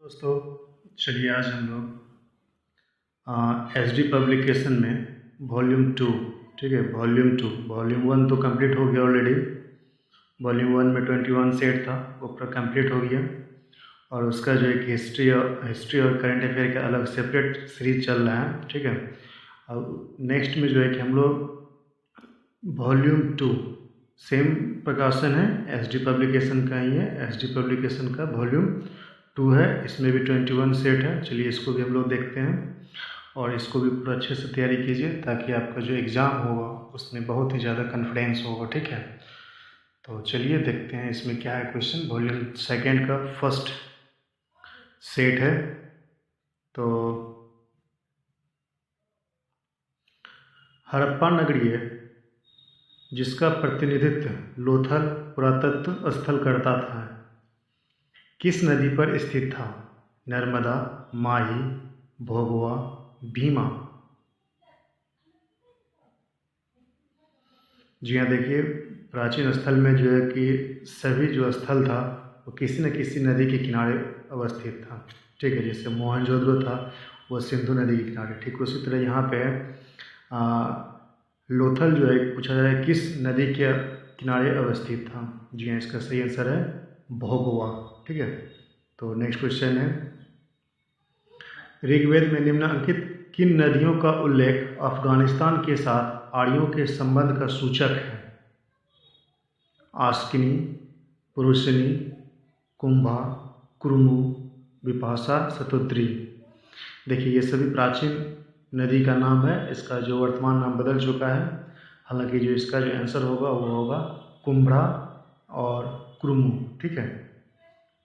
दोस्तों, चलिए आज हम लोग एसडी पब्लिकेशन में वॉल्यूम 2, ठीक है, वॉल्यूम 1 तो कंप्लीट हो गया ऑलरेडी। वॉल्यूम 1 में 21 सेट था, वो पूरा कंप्लीट हो गया। और उसका जो एक हिस्ट्री और करंट अफेयर का अलग सेपरेट सीरीज चल रहा है, ठीक है। अब नेक्स्ट में जो है कि हम लोग वॉल्यूम 2 सेम प्रकाशन है, एसडी पब्लिकेशन का ही है। एसडी पब्लिकेशन का वॉल्यूम 2 है, इसमें भी 21 सेट है। चलिए इसको भी हम लोग देखते हैं और इसको भी पूरा अच्छे से तैयारी कीजिए ताकि आपका जो एग्ज़ाम होगा उसमें बहुत ही ज़्यादा कॉन्फिडेंस होगा, ठीक है। तो चलिए देखते हैं इसमें क्या है क्वेश्चन। वॉल्यूम 2 का फर्स्ट सेट है। तो हड़प्पा नगरीय जिसका प्रतिनिधित्व लोथल पुरातत्व स्थल करता था, किस नदी पर स्थित था? नर्मदा, माही, भोगवा, भीमा। जी हाँ, देखिए प्राचीन स्थल में जो है कि सभी जो स्थल था वो किसी न किसी नदी के किनारे अवस्थित था, ठीक है। जैसे मोहनजोदड़ो था वो सिंधु नदी के किनारे, ठीक उसी तरह यहाँ पे लोथल जो है पूछा जा रहा है किस नदी के किनारे अवस्थित था। जी हाँ, इसका सही आंसर है भोगवा, ठीक है। तो नेक्स्ट क्वेश्चन है, ऋग्वेद में निम्नलिखित किन नदियों का उल्लेख अफगानिस्तान के साथ आर्यों के संबंध का सूचक है? आस्किनी, पुरुषनी, कुंभा, कुरुमु, विपाशा, शतुद्री। देखिए ये सभी प्राचीन नदी का नाम है, इसका जो वर्तमान नाम बदल चुका है। हालांकि जो इसका जो आंसर होगा वो होगा कुंभा और कुरुमु, ठीक है।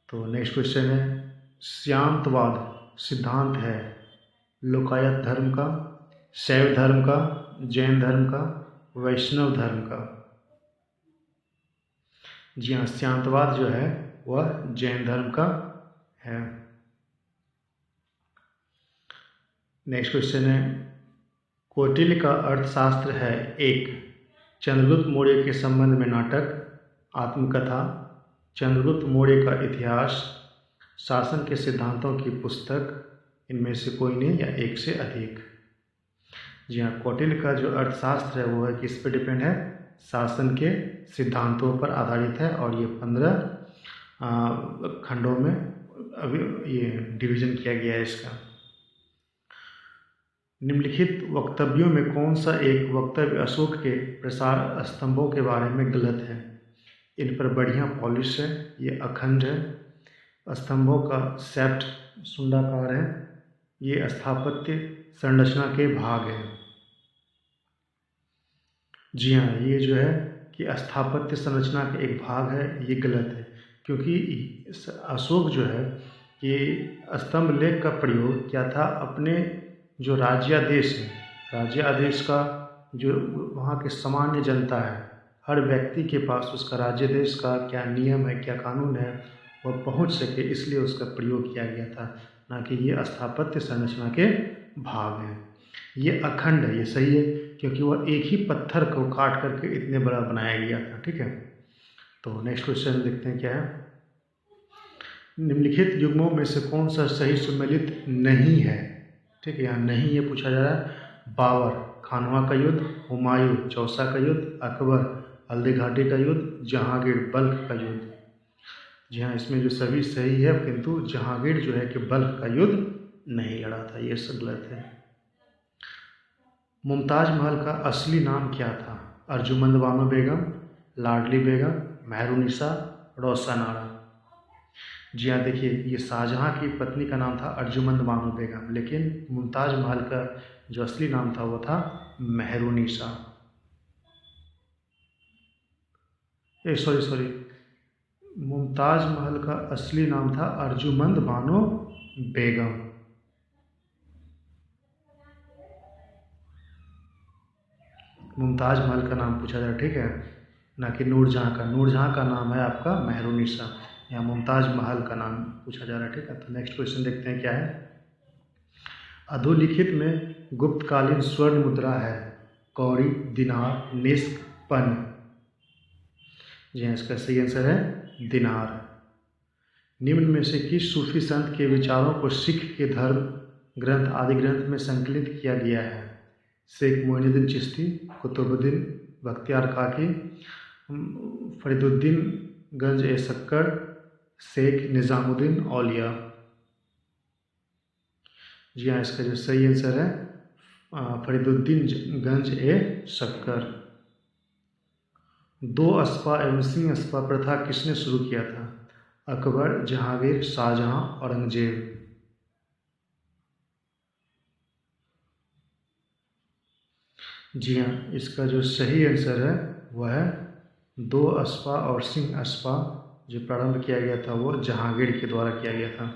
तो नेक्स्ट क्वेश्चन है, श्यामतवाद सिद्धांत है लोकायत धर्म का, शैव धर्म का, जैन धर्म का, वैष्णव धर्म का? जी हाँ, श्यामतवाद जो है वह जैन धर्म का है। नेक्स्ट क्वेश्चन है, कौटिल्य का अर्थशास्त्र है एक, चंद्रगुप्त मौर्य के संबंध में नाटक, आत्मकथा, चंद्रगुप्त मौर्य का इतिहास, शासन के सिद्धांतों की पुस्तक, इनमें से कोई नहीं या एक से अधिक? जी हाँ, कौटिल्य का जो अर्थशास्त्र है वो है किस पे डिपेंड है? शासन के सिद्धांतों पर आधारित है। और ये 15 खंडों में अभी ये डिवीजन किया गया है इसका। निम्नलिखित वक्तव्यों में कौन सा एक वक्तव्य अशोक के प्रसार स्तंभों के बारे में गलत है? इन पर बढ़िया पॉलिश है, ये अखंड है, स्तंभों का सेप्ट सुंडाकार है, ये स्थापत्य संरचना के भाग हैं। जी हाँ, ये जो है कि स्थापत्य संरचना का एक भाग है, ये गलत है। क्योंकि अशोक जो है ये स्तंभ लेख का प्रयोग क्या था, अपने जो राज्यादेश है, राज्यादेश का जो वहाँ के सामान्य जनता है, हर व्यक्ति के पास उसका राज्यादेश का क्या नियम है, क्या कानून है, वह पहुँच सके, इसलिए उसका प्रयोग किया गया था, ना कि ये स्थापत्य संरचना के भाग हैं। ये अखंड है, ये सही है, क्योंकि वह एक ही पत्थर को काट करके इतने बड़ा बनाया गया था, ठीक है। तो नेक्स्ट क्वेश्चन देखते हैं क्या है, निम्नलिखित युग्मों में से कौन सा सही सुमेलित नहीं है? ठीक है, यहाँ नहीं ये पूछा जा रहा है। बाबर खानवा का युद्ध, हुमायूं चौसा का युद्ध, अकबर हल्दी घाटी का युद्ध, जहांगीर बल्ख का युद्ध। जी हाँ, इसमें जो सभी सही है, किंतु जहांगीर जो है कि बल्ख का युद्ध नहीं लड़ा था, ये सब गलत है। मुमताज महल का असली नाम क्या था? अर्जुमंद बानो बेगम, लाडली बेगम, मेहरुनिसा, रोशनारा। जी हाँ, देखिए ये शाहजहाँ की पत्नी का नाम था अर्जुमंद बानो बेगम, लेकिन मुमताज महल का जो असली नाम था वो था मेहरुनिसा। सॉरी, मुमताज महल का असली नाम था अर्जुमंद बानो बेगम। मुमताज महल का नाम पूछा जाए, ठीक है, ना कि नूरजहाँ का। नूरजहाँ का नाम है आपका मेहरुनिसा, या मुमताज महल का नाम पूछा जा रहा है, ठीक है। तो नेक्स्ट क्वेश्चन देखते हैं क्या है, अधोलिखित में गुप्तकालीन स्वर्ण मुद्रा है कौड़ी, दिनार, निस्क, पन? जी हाँ, इसका सही आंसर है दिनार। निम्न में से किस सूफी संत के विचारों को सिख के धर्म ग्रंथ आदि ग्रंथ में संकलित किया गया है? शेख मोइनुद्दीन चिश्ती, कुतुबुद्दीन बख्तियार काकी, फरीदुद्दीन गंज ए शक्कर, शेख निज़ामुद्दीन औलिया। जी हाँ, इसका जो सही आंसर है फरीदुद्दीन गंज ए शक्कर। 2 अस्पा एवं सिंह अस्पा प्रथा किसने शुरू किया था? अकबर, जहांगीर, शाहजहां, औरंगजेब। जी हाँ, इसका जो सही आंसर है वह है 2 अस्पा और सिंह अस्पा जो प्रारंभ किया गया था वो जहांगीर के द्वारा किया गया था।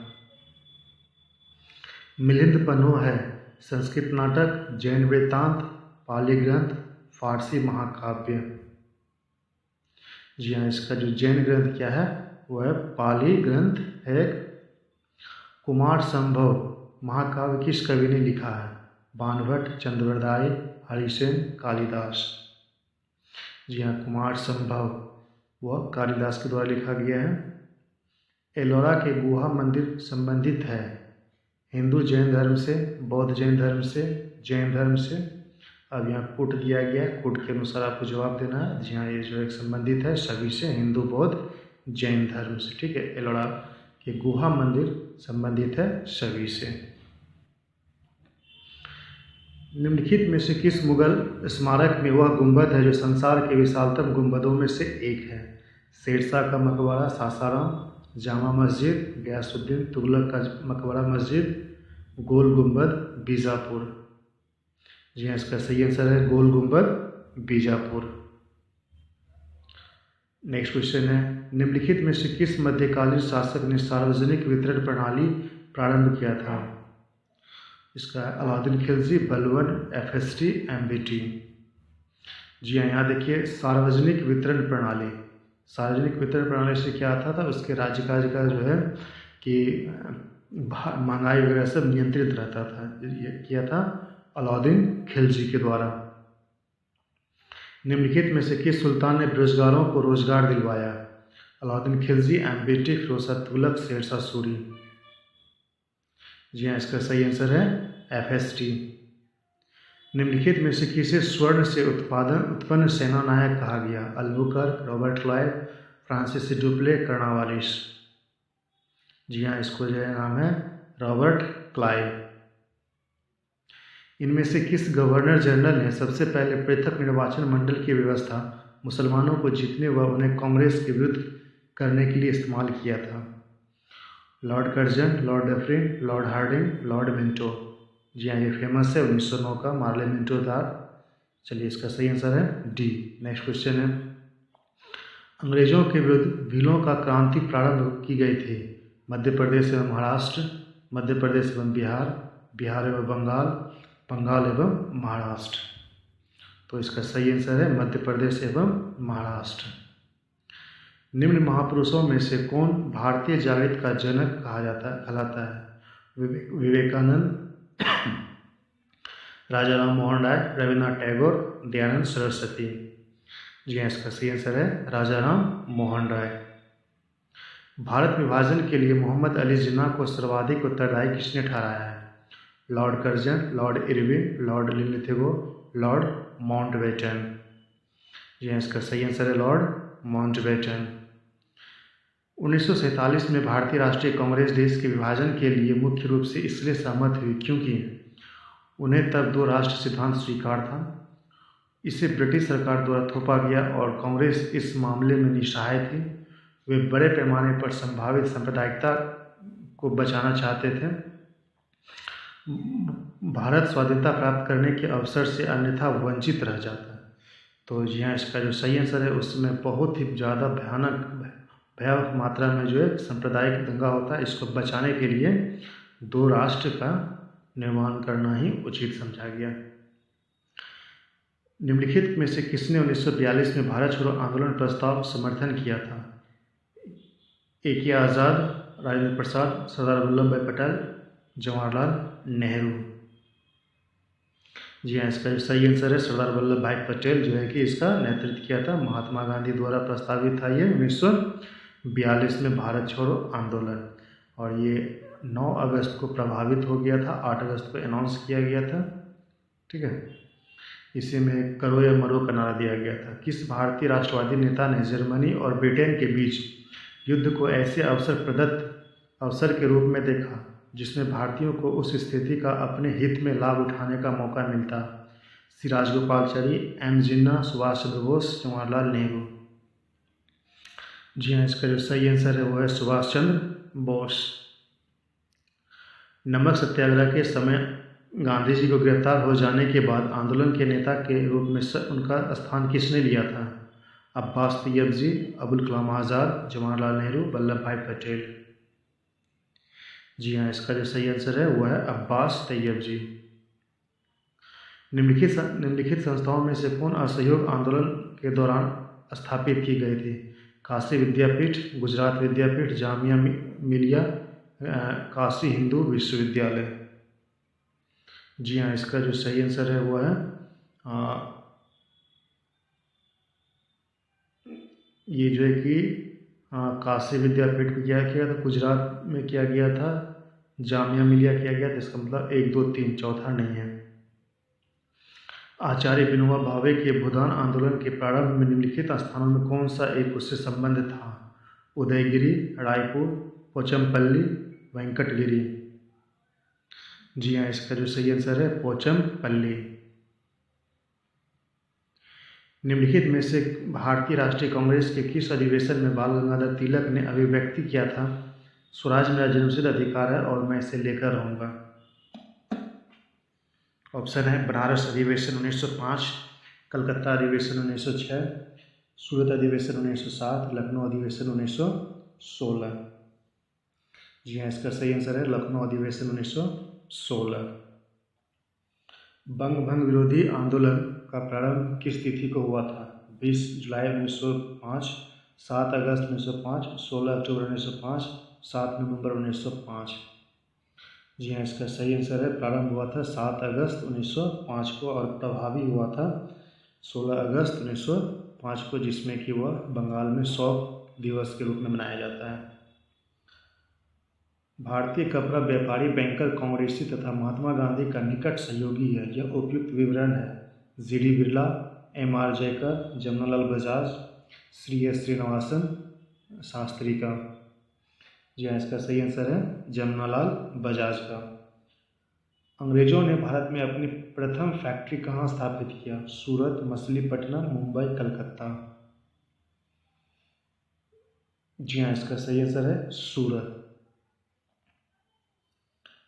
मिलिंद पन्हो है संस्कृत नाटक, जैन वृत्तांत, पाली ग्रंथ, फारसी महाकाव्य। जी हाँ, इसका जो जैन ग्रंथ क्या है वह पाली ग्रंथ है। कुमार संभव महाकाव्य किस कवि ने लिखा है? बाणभट्ट, चंद्रवरदाई, हरिसेन, कालिदास। जी हाँ, कुमार संभव वह कालिदास के द्वारा लिखा गया है। एलोरा के गुहा मंदिर संबंधित है हिंदू जैन धर्म से, बौद्ध जैन धर्म से, जैन धर्म से। अब यहाँ कूट दिया गया है, कूट के अनुसार आपको जवाब देना है। जी हाँ, ये जो एक संबंधित है सभी से, हिंदू, बौद्ध, जैन धर्म से। ठीक है, एलोरा के गुहा मंदिर संबंधित है सभी से। निम्नलिखित में से किस मुगल स्मारक में वह गुंबद है जो संसार के विशालतम गुंबदों में से एक है? शेरशाह का मकबरा सासाराम, जामा मस्जिद, गयासुद्दीन तुगलक का मकबरा मस्जिद, गोल गुंबद बीजापुर। जी हाँ, इसका सही आंसर है गोल गुंबद बीजापुर। नेक्स्ट क्वेश्चन है, निम्नलिखित में से किस मध्यकालीन शासक ने सार्वजनिक वितरण प्रणाली प्रारंभ किया था? इसका अलाउद्दीन खिलजी, बलबन, FST, MBT। जी हाँ, यहाँ देखिए सार्वजनिक वितरण प्रणाली। सार्वजनिक वितरण प्रणाली से क्या आता था? उसके राज्यकाल का जो है कि महंगाई वगैरह सब नियंत्रित रहता था। ये किया था अलाउद्दीन खिलजी के द्वारा। निम्नलिखित में से किस सुल्तान ने बेरोजगारों को रोजगार दिलवाया? अलाउद्दीन खिलजी, MBT, फिरोजशाह तुगलक, शेरशाह सूरी। जी हाँ, इसका सही आंसर है FST। निम्नलिखित में से किसे स्वर्ण से उत्पन्न सेना नायक कहा गया? Albuquerque, Robert Clive, Francis Dupleix, Cornwallis. जी हाँ, इसको जो है नाम है रॉबर्ट क्लाइव। इनमें से किस गवर्नर जनरल ने सबसे पहले पृथक निर्वाचन मंडल की व्यवस्था मुसलमानों को जीतने व उन्हें कांग्रेस के विरुद्ध करने के लिए इस्तेमाल किया था? Lord Curzon, Lord Dufferin, Lord Hardinge, Lord Minto. जी हाँ, ये फेमस है 1909 का मार्ले मिंटो था। चलिए, इसका सही आंसर है डी। नेक्स्ट क्वेश्चन है, अंग्रेजों के विरुद्ध भीलों का क्रांति प्रारंभ की गई थी? मध्य प्रदेश एवं महाराष्ट्र, मध्य प्रदेश एवं बिहार, बिहार एवं बंगाल, बंगाल एवं महाराष्ट्र। तो इसका सही आंसर है मध्य प्रदेश एवं महाराष्ट्र। निम्न महापुरुषों में से कौन भारतीय जागृति का जनक कहलाता है? विवेकानंद, राजा राम मोहन राय, रविन्द्रनाथ टैगोर, दयानंद सरस्वती। जी हाँ, इसका सही आंसर है राजा राम मोहन राय। भारत विभाजन के लिए मोहम्मद अली जिन्ना को सर्वाधिक उत्तरदायी किसने ठहराया है? Lord Curzon, Lord Irwin, Lord Linlithgow, Lord Mountbatten. जी हाँ, इसका सही आंसर है लॉर्ड माउंटबेटन। 1947 में भारतीय राष्ट्रीय कांग्रेस देश के विभाजन के लिए मुख्य रूप से इसलिए सहमत हुई क्योंकि उन्हें तब 2 राष्ट्र सिद्धांत स्वीकार था। इसे ब्रिटिश सरकार द्वारा थोपा गया और कांग्रेस इस मामले में निस्सहाय थी। वे बड़े पैमाने पर संभावित सांप्रदायिकता को बचाना चाहते थे। भारत स्वाधीनता प्राप्त करने के अवसर से अन्यथा वंचित रह जाता। तो जी हाँ, इसका जो सही आंसर है उसमें बहुत ही ज़्यादा भयावह मात्रा में जो है सांप्रदायिक दंगा होता है। इसको बचाने के लिए 2 राष्ट्र का निर्माण करना ही उचित समझा गया। निम्नलिखित में से किसने 1942 में भारत छोड़ो आंदोलन प्रस्ताव समर्थन किया था? A.K. आज़ाद, राजेंद्र प्रसाद, सरदार वल्लभ भाई पटेल, जवाहरलाल नेहरू। जी हाँ, इसका जो सही आंसर है सरदार वल्लभ भाई पटेल जो है कि इसका नेतृत्व किया था। महात्मा गांधी द्वारा प्रस्तावित था ये 42 में भारत छोड़ो आंदोलन, और ये 9 अगस्त को प्रभावित हो गया था, 8 अगस्त को अनाउंस किया गया था। ठीक है, इसी में करो या मरो का नारा दिया गया था। किस भारतीय राष्ट्रवादी नेता ने जर्मनी और ब्रिटेन के बीच युद्ध को ऐसे अवसर के रूप में देखा जिसमें भारतीयों को उस स्थिति का अपने हित में लाभ उठाने का मौका मिलता? श्री राजगोपालचारी, एम जिन्ना, सुभाष चंद्र बोस, जवाहरलाल नेहरू। जी हाँ, इसका जो सही आंसर है वो है सुभाष चंद्र बोस। नमक सत्याग्रह के समय गांधी जी को गिरफ्तार हो जाने के बाद आंदोलन के नेता के रूप में उनका स्थान किसने लिया था? अब्बास तैयब जी, अबुल कलाम आज़ाद, जवाहरलाल नेहरू, वल्लभ भाई पटेल। जी हाँ, इसका जो सही आंसर है वो है अब्बास तैयब जी। निम्नलिखित संस्थाओं में से कौन असहयोग आंदोलन के दौरान स्थापित की गई थी? काशी विद्यापीठ, गुजरात विद्यापीठ, जामिया मिलिया, काशी हिंदू विश्वविद्यालय। जी हाँ, इसका जो सही आंसर है वो है ये जो है कि काशी विद्यापीठ में किया गया था, गुजरात में किया गया था, जामिया मिलिया किया गया था। इसका मतलब 1, 2, 3, चौथा नहीं है। आचार्य विनोबा भावे के भूदान आंदोलन के प्रारंभ में निम्नलिखित स्थानों में कौन सा एक उससे संबंध था? उदयगिरी, रायपुर, पोचमपल्ली, वेंकटगिरी। जी हाँ, इसका जो सही आंसर है पोचमपल्ली। निम्नलिखित में से भारतीय राष्ट्रीय कांग्रेस के किस अधिवेशन में बाल गंगाधर तिलक ने अभिव्यक्ति किया था, स्वराज मेरा जन्मसिद्ध अधिकार है और मैं इसे लेकर रहूँगा? ऑप्शन है बनारस अधिवेशन 1905, कलकत्ता अधिवेशन 1906, सूरत अधिवेशन 1907, लखनऊ अधिवेशन 1916। जी हाँ, इसका सही आंसर है लखनऊ अधिवेशन 1916। बंग भंग विरोधी आंदोलन का प्रारंभ किस तिथि को हुआ था? 20 जुलाई 1905, 7 अगस्त 1905, 16 अक्टूबर 1905, 7 नवंबर 1905। जी हाँ, इसका सही आंसर है प्रारंभ हुआ था 7 अगस्त 1905 को और प्रभावी हुआ था 16 अगस्त 1905 को, जिसमें कि वह बंगाल में शौक दिवस के रूप में मनाया जाता है। भारतीय कपड़ा व्यापारी बैंकर कांग्रेसी तथा महात्मा गांधी का निकट सहयोगी है, यह उपयुक्त विवरण है? GD Birla, MR. Jayakar, Jamnalal Bajaj, Shri S. Srinivasan Sastri का। जी हाँ, इसका सही आंसर है जमनालाल बजाज का। अंग्रेजों ने भारत में अपनी प्रथम फैक्ट्री कहाँ स्थापित किया? सूरत, मछलीपट्टनम, मुंबई, कलकत्ता। जी हाँ, इसका सही आंसर है सूरत।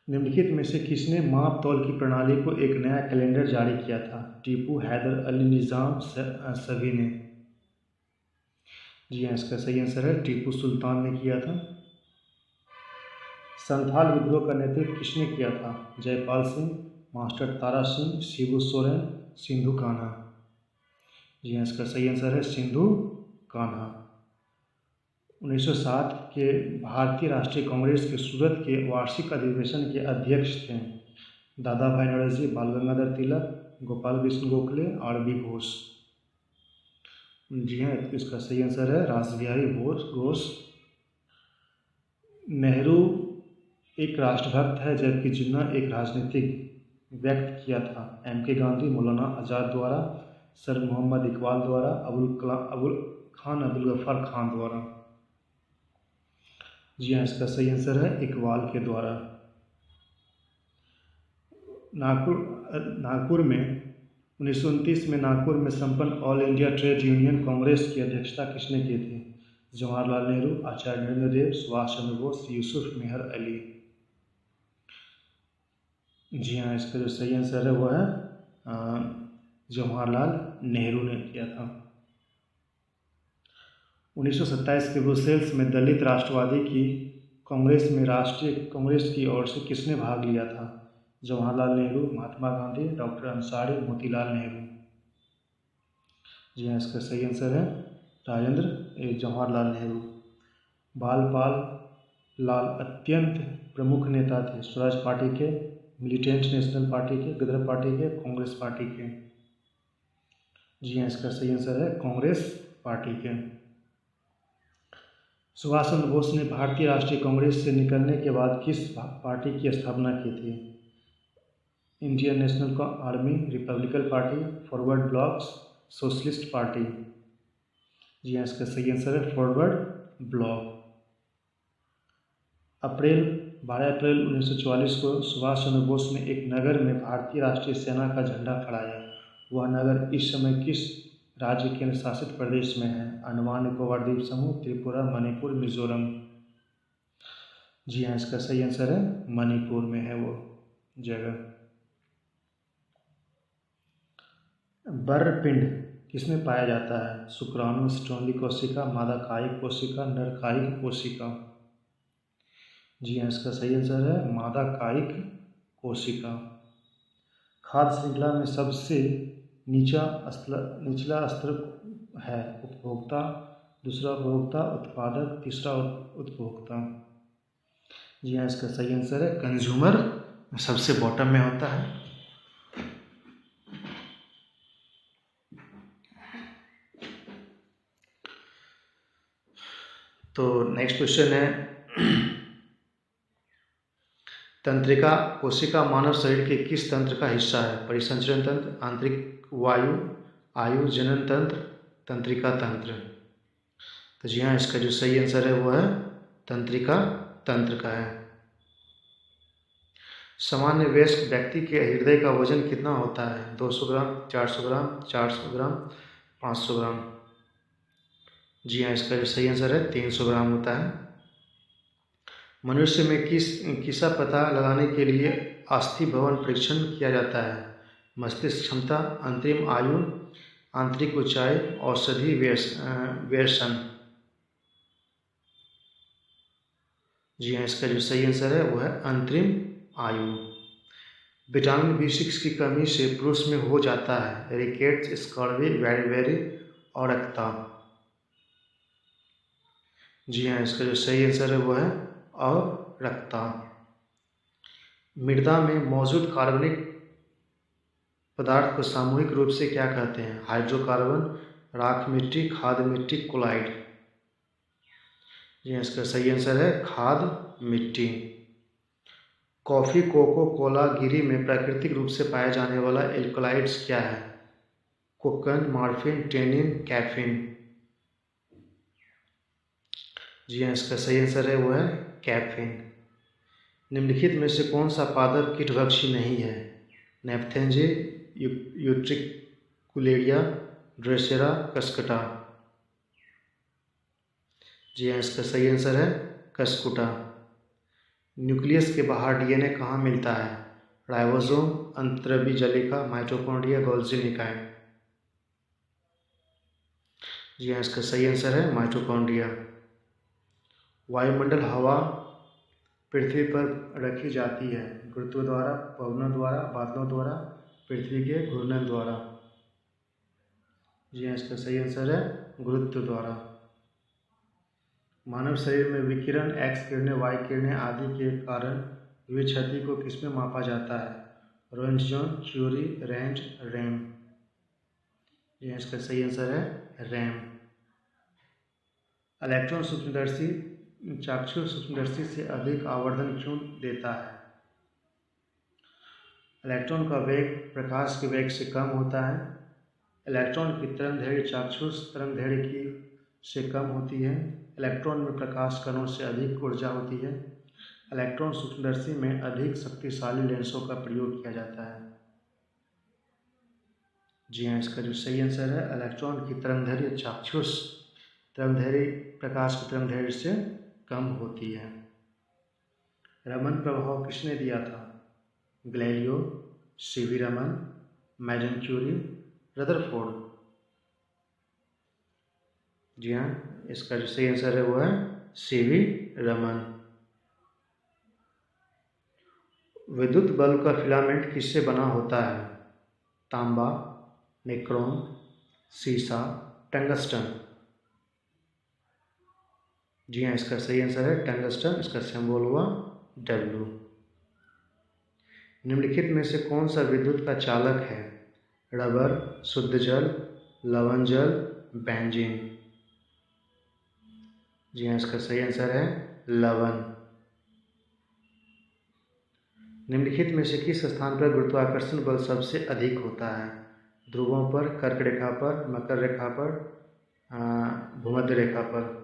निम्नलिखित में से किसने माप तौल की प्रणाली को एक नया कैलेंडर जारी किया था? टीपू, हैदर अली, निज़ाम, सभी ने। जी हाँ, इसका सही आंसर है टीपू सुल्तान ने किया था। संथाल विद्रोह का नेतृत्व किसने किया था? जयपाल सिंह, मास्टर तारा सिंह, शिबू सोरेन, सिंधु कान्हा। जी हाँ, इसका सही आंसर है सिंधु कान्हा। 1907 के भारतीय राष्ट्रीय कांग्रेस के सूरत के वार्षिक अधिवेशन के अध्यक्ष थे दादा भाई नौरोजी, बाल गंगाधर तिलक, गोपाल कृष्ण गोखले, आर.बी. घोष। जी हाँ, इसका सही आंसर है रासबिहारी घोष। नेहरू एक राष्ट्रभक्त है जबकि जिन्ना एक राजनीतिक व्यक्त किया था? एम.के. गांधी, मौलाना आज़ाद द्वारा, सर मोहम्मद इकबाल द्वारा, अबुल गफ्फार खान द्वारा। जी हाँ, इसका सही आंसर है इकबाल के द्वारा। नागपुर में 1929 में नागपुर में संपन्न all India trade union Congress की अध्यक्षता किसने की थी? जवाहरलाल नेहरू, आचार्य नरेंद्र देव, सुभाष चंद्र बोस, यूसुफ मेहर अली। जी हाँ, इसका जो सही आंसर है वो है जवाहरलाल नेहरू ने किया था। 1927 के ब्रुसेल्स में दलित राष्ट्रवादी की कांग्रेस में राष्ट्रीय कांग्रेस की ओर से किसने भाग लिया था? जवाहरलाल नेहरू, महात्मा गांधी, डॉक्टर अंसारी, मोतीलाल नेहरू। जी हाँ, इसका सही आंसर है राजेंद्र जवाहरलाल नेहरू। बालपाल लाल अत्यंत प्रमुख नेता थे स्वराज पार्टी के, मिलिटेंट नेशनल पार्टी के, गदर पार्टी के, कांग्रेस पार्टी के। जी हाँ, इसका सही आंसर है कांग्रेस पार्टी के। सुभाष चंद्र बोस ने भारतीय राष्ट्रीय कांग्रेस से निकलने के बाद किस पार्टी की स्थापना की थी? Indian National Army, Republican Party, Forward Blocs, Socialist Party. जी हाँ, इसका सही आंसर है फॉरवर्ड ब्लॉक। 12 अप्रैल 1944 को सुभाष चंद्र बोस ने एक नगर में भारतीय राष्ट्रीय सेना का झंडा फहराया। वह नगर इस समय किस राज्य केंद्र शासित प्रदेश में है? अंडमान निकोबार द्वीप समूह, त्रिपुरा, मणिपुर, मिजोरम। जी हाँ, इसका सही आंसर है मणिपुर में है वो जगह। बर्रपिंड किसमें पाया जाता है? शुक्राणु, स्टोनली कोशिका, मादा कायिक कोशिका, नर कायिक कोशिका। जी हाँ, इसका सही आंसर है मादा कायिक कोशिका। खाद्य श्रृंखला में सबसे निचला स्तर है उपभोक्ता, दूसरा उपभोक्ता, उत्पादक, तीसरा उपभोक्ता। जी हाँ, इसका सही आंसर है कंज्यूमर सबसे बॉटम में होता है। तो नेक्स्ट क्वेश्चन है, तंत्रिका कोशिका मानव शरीर के किस तंत्र का हिस्सा है? परिसंचरण तंत्र, आंतरिक वायु, आयु, जनन तंत्र, तंत्रिका तंत्र। तो जी हाँ, इसका जो सही आंसर है वो है तंत्रिका तंत्र का है। सामान्य वयस्क व्यक्ति के हृदय का वजन कितना होता है? 200 ग्राम, 400 ग्राम, 400 ग्राम, 500 ग्राम। जी हाँ, इसका जो सही आंसर है 300 ग्राम होता है। मनुष्य में किसका पता लगाने के लिए अस्थि भवन परीक्षण किया जाता है? मस्तिष्क क्षमता, अंतरिम आयु, आंतरिक ऊंचाई, औषधि व्यसन। जी हाँ, इसका जो सही आंसर है वो है अंतरिम आयु। विटामिन B6 की कमी से पुरुष में हो जाता है रिकेट्स, स्कर्वी, वेरी और रक्तचाप। जी हाँ, इसका जो सही आंसर है वो है और रक्तचाप। मृदा में मौजूद कार्बनिक पदार्थ को सामूहिक रूप से क्या कहते हैं? हाइड्रोकार्बन, राख मिट्टी, खाद मिट्टी, कोलाइड। जी, इसका सही आंसर है खाद मिट्टी। कॉफ़ी, कोको कोला, गिरी में प्राकृतिक रूप से पाया जाने वाला एल्कलॉइड्स क्या है? Cocaine, morphine, tannin, caffeine. जी हाँ, इसका सही आंसर है वो है कैफीन। निम्नलिखित में से कौन सा पादप कीटभक्षी नहीं है? नेपथेंजे, यूट्रिकुलेरिया, ड्रेसेरा, कस्कटा। जी हाँ, इसका सही आंसर है कस्कुटा। न्यूक्लियस के बाहर डीएनए कहाँ मिलता है? राइबोसोम, अंतर्बीजलिका, माइटोकॉन्ड्रिया, गोल्जी निकाय। जी हाँ, इसका सही आंसर है माइटोकॉन्ड्रिया। वायुमंडल हवा पृथ्वी पर रखी जाती है गुरुत्व द्वारा, पवनों द्वारा, बादलों द्वारा, पृथ्वी के घूर्णन द्वारा। जी हाँ, इसका सही आंसर है गुरुत्व द्वारा। मानव शरीर में विकिरण, एक्स किरणें, वाई किरणें आदि के कारण हुई क्षति को किसमें मापा जाता है? रोentgen, क्यूरी, रेंज, रैम। जी हाँ, इसका सही आंसर है रैम। इलेक्ट्रॉन सूक्ष्मदर्शी चाक्षुष सूक्ष्मदर्शी से अधिक आवर्धन क्यों देता है? इलेक्ट्रॉन का वेग प्रकाश के वेग से कम होता है। इलेक्ट्रॉन की तरंगदैर्घ्य चाक्षुष तरंगदैर्घ्य की से कम होती है। इलेक्ट्रॉन में प्रकाश कणों से अधिक ऊर्जा होती है। इलेक्ट्रॉन सूक्ष्मदर्शी में अधिक शक्तिशाली लेंसों का प्रयोग किया जाता है। जी हाँ, इसका जो सही आंसर है इलेक्ट्रॉन की तरंगदैर्घ्य चाक्षुष तरंगदैर्घ्य प्रकाश की तरंगदैर्घ्य से कम होती है। रमन प्रभाव किसने दिया था? Galileo, CV Raman, madam Curie, Rutherford. जी हाँ, इसका जो सही आंसर है वो है सीवी रमन। विद्युत बल्ब का फिलामेंट किससे बना होता है? तांबा, निक्रोम, सीसा, टंगस्टन। जी हाँ, इसका सही आंसर है टंगस्टन। इसका सिंबल हुआ W। निम्नलिखित में से कौन सा विद्युत का चालक है? रबर, शुद्ध जल, लवण जल, बेंजीन। जी हाँ, इसका सही आंसर है लवण। निम्नलिखित में से किस स्थान पर गुरुत्वाकर्षण बल सबसे अधिक होता है? ध्रुवों पर, कर्क रेखा पर, मकर रेखा पर, भूमध्य रेखा पर।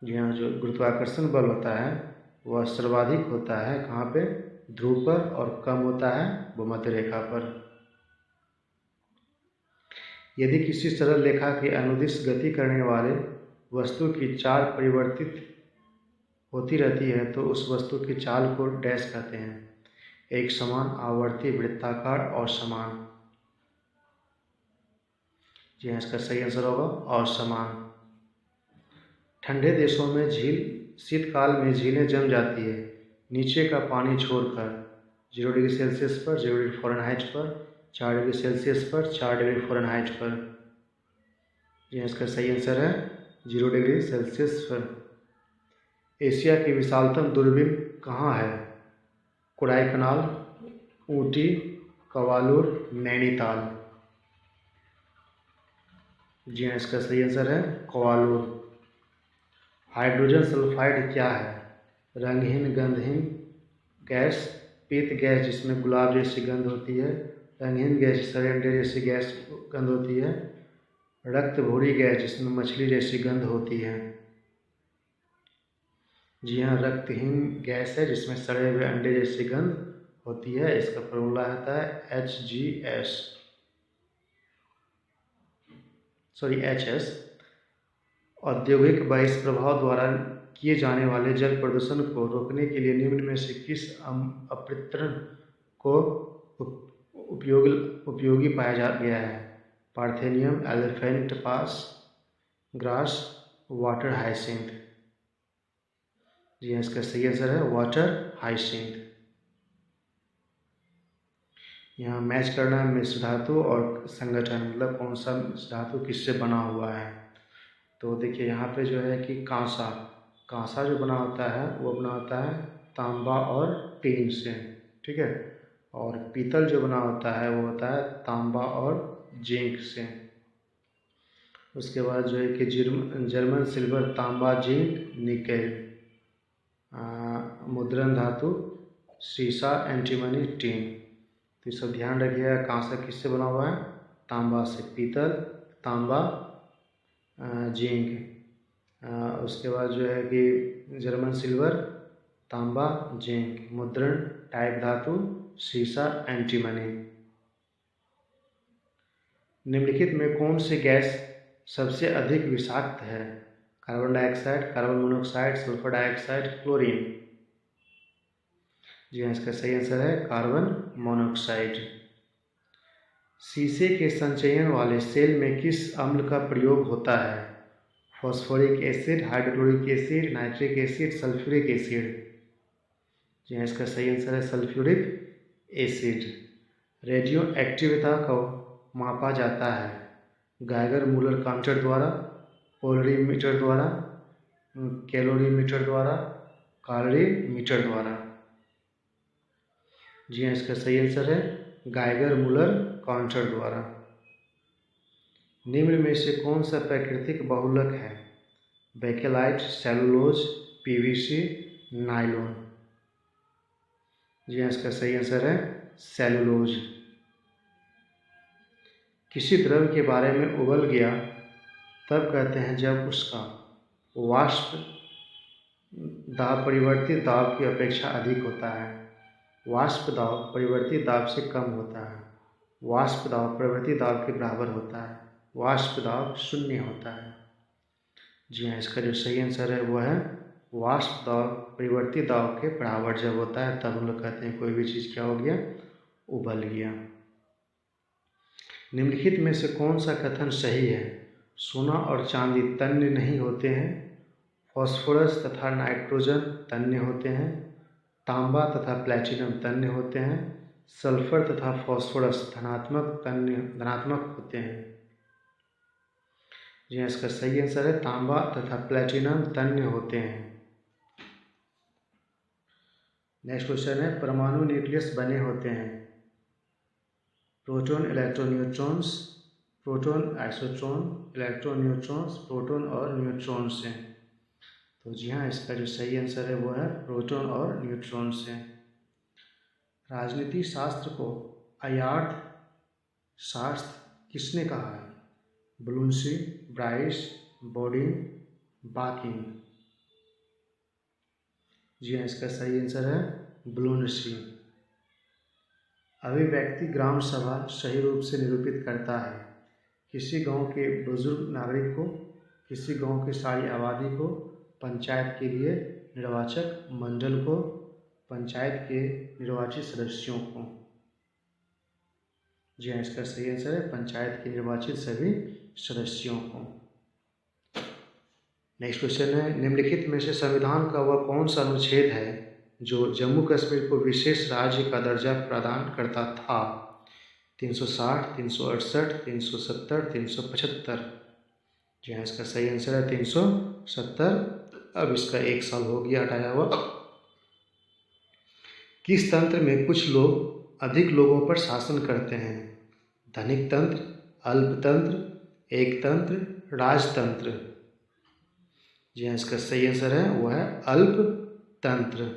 जी हाँ, जो गुरुत्वाकर्षण बल होता है वह सर्वाधिक होता है कहाँ पे? ध्रुव पर, और कम होता है भूमध्य रेखा पर। यदि किसी सरल रेखा के अनुदिश गति करने वाले वस्तु की चाल परिवर्तित होती रहती है तो उस वस्तु की चाल को डैश कहते हैं? एक समान, आवर्ती, वृत्ताकार और समान। जी हाँ, इसका सही आंसर होगा असमान। ठंडे देशों में शीतकाल में झीलें जम जाती है नीचे का पानी छोड़कर 0 डिग्री सेल्सियस पर, 0 डिग्री फ़ारेनहाइट पर, 4 डिग्री सेल्सियस पर, 4 डिग्री फ़ारेनहाइट पर। जी इसका सही आंसर है 0 डिग्री सेल्सियस पर। एशिया की विशालतम दूरबीन कहाँ है? कोडाईकनाल, ऊटी, कवालूर, नैनीताल। जी हाँ, इसका सही आंसर है कवालूर। हाइड्रोजन सल्फाइड क्या है? रंगहीन गंधहीन गैस, पीत गैस जिसमें गुलाब जैसी गंध होती है, रंगहीन गैस सरेंडे जैसी गैस गंध होती है, रक्त भूरी गैस जिसमें मछली जैसी गंध होती है। जी हाँ, रक्तहीन गैस है जिसमें सड़े हुए अंडे जैसी गंध होती है। इसका फॉर्मूला होता है HS। औद्योगिक बहिष्प्रभाव द्वारा किए जाने वाले जल प्रदूषण को रोकने के लिए निम्न में से किस अपृतन को उपयोगी पाया गया है? पार्थेनियम, एलिफेंट पास, ग्रास, वाटर हाइसिंथ। जी हाँ, इसका सही आंसर है वाटर हाइसिंथ। यहाँ मैच करना है मिश्र धातु और संगठन, मतलब कौन सा धातु किससे बना हुआ है। तो देखिए यहाँ पे जो है कि कांसा जो बना होता है वो बना होता है तांबा और टीन से, ठीक है। और पीतल जो बना होता है वो होता है तांबा और जिंक से। उसके बाद जो है कि जर्मन सिल्वर, तांबा, जिंक, निकेल। मुद्रण धातु सीसा, एंटीमनी, टीन। तो ये सब ध्यान रखिएगा। कांसा किससे बना हुआ है? तांबा से। पीतल, तांबा, जिंक। उसके बाद जो है कि जर्मन सिल्वर, तांबा, जिंक। मुद्रण टाइप धातु सीसा, एंटीमनी। निम्नलिखित में कौन सी गैस सबसे अधिक विषाक्त है? Carbon dioxide, carbon monoxide, sulphur dioxide, chlorine. जी हाँ, इसका सही आंसर है कार्बन मोनोऑक्साइड। शीशे के संचयन वाले सेल में किस अम्ल का प्रयोग होता है? Phosphoric acid, hydrochloric acid, nitric acid, sulphuric acid. जी हाँ, इसका सही आंसर है सल्फ्यूरिक एसिड। रेडियो एक्टिविता को मापा जाता है गैगर मूलर काउंटर द्वारा, पोलरीमीटर द्वारा, कैलोरीमीटर द्वारा, कैलोरीमीटर द्वारा। जी हाँ, इसका सही आंसर है गैगर मूलर काउंटर द्वारा। निम्न में से कौन सा प्राकृतिक बहुलक है? Bakelite, cellulose, PVC, nylon. जी हाँ, इसका सही आंसर है सेलुलोज। किसी द्रव्य के बारे में उबल गया तब कहते हैं जब उसका वाष्प दाब परिवर्तित दाब की अपेक्षा अधिक होता है। वाष्प दाब परिवर्तित दाब से कम होता है। वाष्प दाब परिवर्तित दाब के बराबर होता है। वाष्प दाब 0 होता है। जी हाँ, इसका जो सही आंसर है वो है वाष्प दाब परिवर्तित दाब के बराबर जब होता है तब हम लोग कहते हैं कोई भी चीज़ क्या हो गया? उबल गया। निम्नलिखित में से कौन सा कथन सही है? सोना और चांदी तन्य नहीं होते हैं, फॉस्फोरस तथा नाइट्रोजन तन्य होते हैं, तांबा तथा प्लैटिनम तन्य होते हैं, सल्फर तथा फॉस्फोरस धनात्मक होते हैं। जी हाँ, इसका सही आंसर है तांबा तथा प्लैटिनम तन्य होते हैं। नेक्स्ट क्वेश्चन है परमाणु न्यूक्लियस बने होते हैं proton, electron, neutrons, proton, isotron, electron, neutrons, proton और न्यूट्रॉन से। तो जी हाँ, इसका जो सही आंसर है वो है प्रोटॉन और न्यूट्रॉन से। राजनीति शास्त्र को अयार्थ शास्त्र किसने कहा है? ब्लूमसी, ब्राइस, बोडिन, बाकिन। जी हाँ, इसका सही आंसर है ब्लूमसी। अभिव्यक्ति ग्राम सभा सही रूप से निरूपित करता है किसी गांव के बुजुर्ग नागरिक को, किसी गांव की सारी आबादी को, पंचायत के लिए निर्वाचक मंडल को, पंचायत के निर्वाचित सदस्यों को। जी हाँ, इसका सही आंसर है पंचायत के निर्वाचित सभी सदस्यों को। नेक्स्ट क्वेश्चन है, निम्नलिखित में से संविधान का वह कौन सा अनुच्छेद है जो जम्मू कश्मीर को विशेष राज्य का दर्जा प्रदान करता था? 360, 368, 370, 375। जी हाँ, इसका सही आंसर है 370। अब इसका 1 साल हो गया हटाया हुआ। किस तंत्र में कुछ लोग अधिक लोगों पर शासन करते हैं? धनिक तंत्र, अल्पतंत्र, एकतंत्र, राजतंत्र। जी हाँ, इसका सही आंसर है वह है अल्पतंत्र।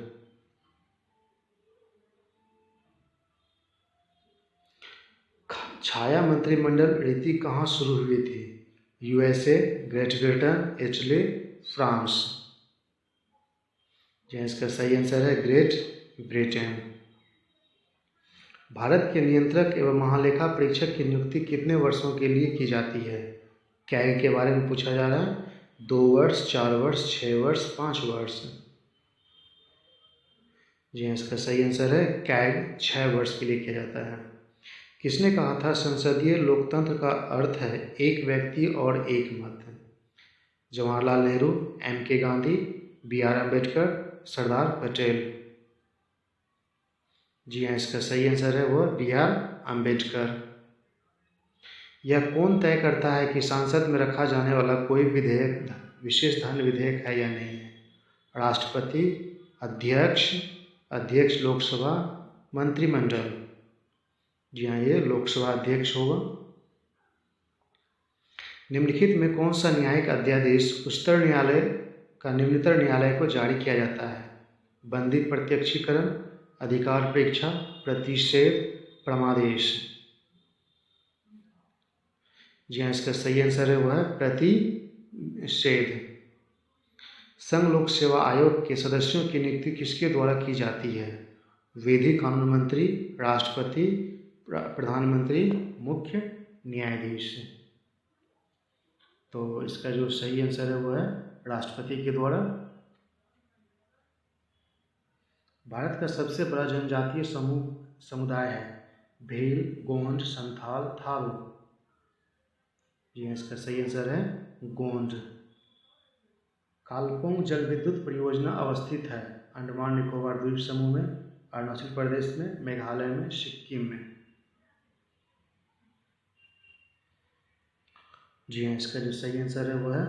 छाया मंत्रिमंडल रीति कहाँ शुरू हुई थी? USA, Great Britain, Italy, France. जी हाँ, इसका सही आंसर है ग्रेट ब्रिटेन। भारत के नियंत्रक एवं महालेखा परीक्षक की नियुक्ति कितने वर्षों के लिए की जाती है? कैग के बारे में पूछा जा रहा है। 2 वर्ष, 4 वर्ष, 6 वर्ष, 5 वर्ष। जी हाँ, इसका सही आंसर है कैग 6 वर्ष के लिए किया जाता है। किसने कहा था संसदीय लोकतंत्र का अर्थ है एक व्यक्ति और एक मत? जवाहरलाल नेहरू, एम.के. गांधी, बी.आर. अम्बेडकर, सरदार पटेल। जी हाँ, इसका सही आंसर है वो बी.आर. अम्बेडकर। यह कौन तय करता है कि संसद में रखा जाने वाला कोई विधेयक विशेष धन विधेयक है या नहीं है? राष्ट्रपति, अध्यक्ष, अध्यक्ष लोकसभा, मंत्रिमंडल। जी हाँ, ये लोकसभा अध्यक्ष होगा। निम्नलिखित में कौन सा न्यायिक अध्यादेश उच्चतर न्यायालय का निम्नतर न्यायालय को जारी किया जाता है? बंदी प्रत्यक्षीकरण, अधिकार परीक्षा, प्रतिषेध, परमादेश। जी हाँ, इसका सही आंसर है वह प्रतिषेध। संघ लोक सेवा आयोग के सदस्यों की नियुक्ति किसके द्वारा की जाती है? विधि कानून मंत्री, राष्ट्रपति, प्रधानमंत्री, मुख्य न्यायाधीश। तो इसका जो सही आंसर है वो है राष्ट्रपति के द्वारा। भारत का सबसे बड़ा जनजातीय समुदाय है? भील, गोंड, संथाल, थारू। जी हाँ, इसका सही आंसर है गोंड। कालपोंग जल विद्युत परियोजना अवस्थित है अंडमान निकोबार द्वीप समूह में, अरुणाचल प्रदेश में, मेघालय में, सिक्किम में। जी हाँ, इसका जो सही आंसर है वह है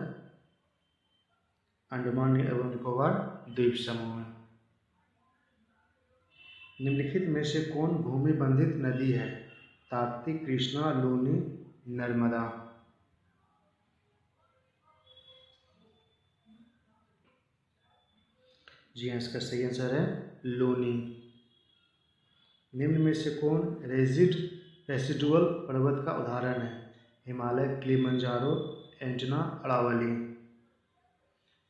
अंडमान एवं निकोबार द्वीप समूह में। निम्नलिखित में से कौन भूमि बंधित नदी है? ताप्ती, कृष्णा, लूनी, नर्मदा। जी हाँ, इसका सही आंसर है लूनी। निम्न में से कौन रेसिडुअल पर्वत का उदाहरण है? Himalaya, Kilimanjaro, Etna, Aravalli.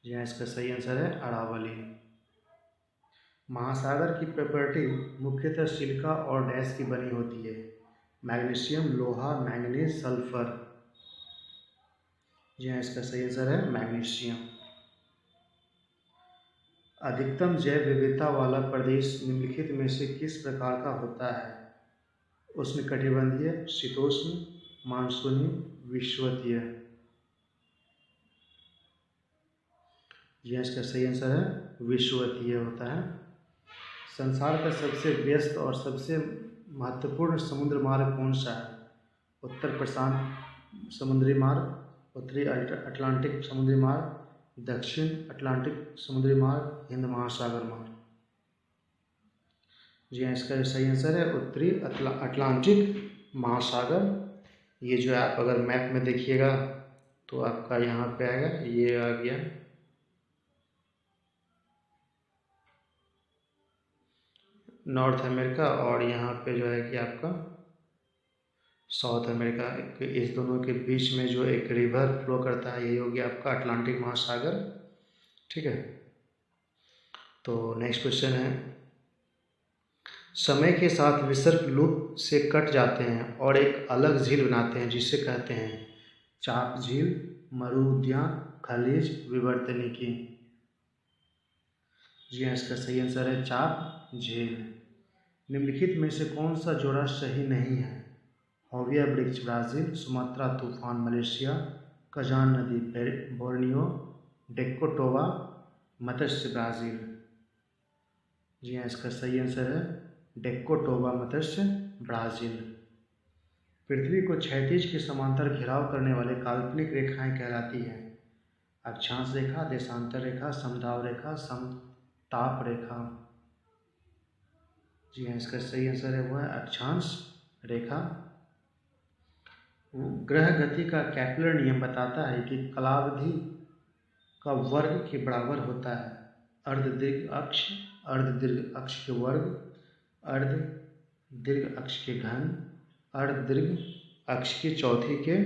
जी हाँ, इसका सही आंसर है अरावली। महासागर की प्रॉपर्टी मुख्यतः सिलिका और डैश की बनी होती है? मैग्नीशियम, लोहा, मैंगनीज, सल्फर। जी हाँ, इसका सही आंसर है मैग्नीशियम। अधिकतम जैव विविधता वाला प्रदेश निम्नलिखित में से किस प्रकार का होता है? उष्णकटिबंधीय, शीतोष्ण, मानसूनी, विषुवतीय। जी हाँ, इसका सही आंसर है विषुवतीय होता है। संसार का सबसे व्यस्त और सबसे महत्वपूर्ण समुद्र मार्ग कौन सा है? उत्तर प्रशांत समुद्री मार्ग, उत्तरी अटलांटिक समुद्री मार्ग, दक्षिण अटलांटिक समुद्री मार्ग, हिंद महासागर मार्ग। जी हाँ, इसका जो सही आंसर है उत्तरी अटलांटिक महासागर ये जो आप अगर मैप में देखिएगा तो आपका यहाँ पे आएगा, ये आ गया नॉर्थ अमेरिका, और यहाँ पे जो है कि आपका साउथ अमेरिका। इस दोनों के बीच में जो एक रिवर फ्लो करता है, यही हो गया आपका अटलांटिक महासागर। ठीक है, तो नेक्स्ट क्वेश्चन है, समय के साथ विसर्ग लूप से कट जाते हैं और एक अलग झील बनाते हैं जिसे कहते हैं चाप झील, मरु उद्यान, खलीज, विवर्तनिकी। जी हाँ, इसका सही आंसर है चाप झील। निम्नलिखित में से कौन सा जोड़ा सही नहीं है? हौविया वृक्ष ब्राज़ील, सुमात्रा तूफान मलेशिया, कजान नदी बोर्नियो, डेक्कोटोवा मत्स्य ब्राज़ील। जी हाँ, इसका सही आंसर है डेक्कोटोवा मत्स्य ब्राज़ील। पृथ्वी को क्षैतिज के समांतर घेराव करने वाले काल्पनिक रेखाएं कहलाती हैं अक्षांश रेखा, देशांतर रेखा, समद्राव रेखा, समताप रेखा। जी हाँ, इसका सही आंसर है वो है अक्षांश रेखा। ग्रह गति का कैप्लर नियम बताता है कि कालावधि का वर्ग के बराबर होता है अर्ध दीर्घ अक्ष, अर्ध दीर्घ अक्ष के वर्ग, अर्ध दीर्घ अक्ष के घन, अर्ध दीर्घ अक्ष की चौथी के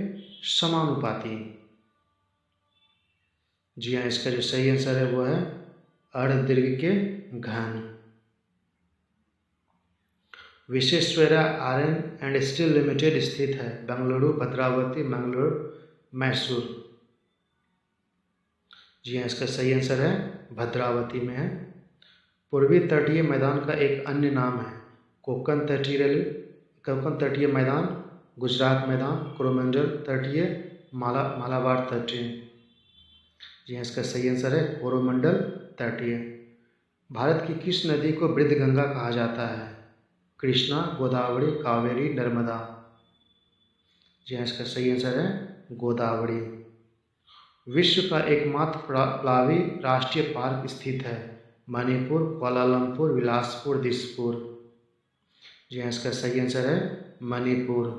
समानुपाती। जी हाँ, इसका जो सही आंसर है वो है अर्ध दीर्घ के घन। Visvesvaraya iron and steel limited स्थित है बेंगलुरु, भद्रावती, मंगलोर, मैसूर। जी हाँ, इसका सही आंसर है भद्रावती में है। पूर्वी तटीय मैदान का एक अन्य नाम है कोंकण तटीय मैदान, गुजरात मैदान, कोरोमंडल तटीय, मालाबार तटीय। जी हाँ, इसका सही आंसर है कोरोमंडल तटीय। भारत की किस नदी को वृद्धगंगा कहा जाता है? कृष्णा, गोदावरी, कावेरी, नर्मदा। जी हाँ, इसका सही आंसर है गोदावरी। विश्व का एकमात्र प्लावी राष्ट्रीय पार्क स्थित है मणिपुर, कुआलालंपुर, बिलासपुर, दिसपुर। जी हाँ, इसका सही आंसर है मणिपुर।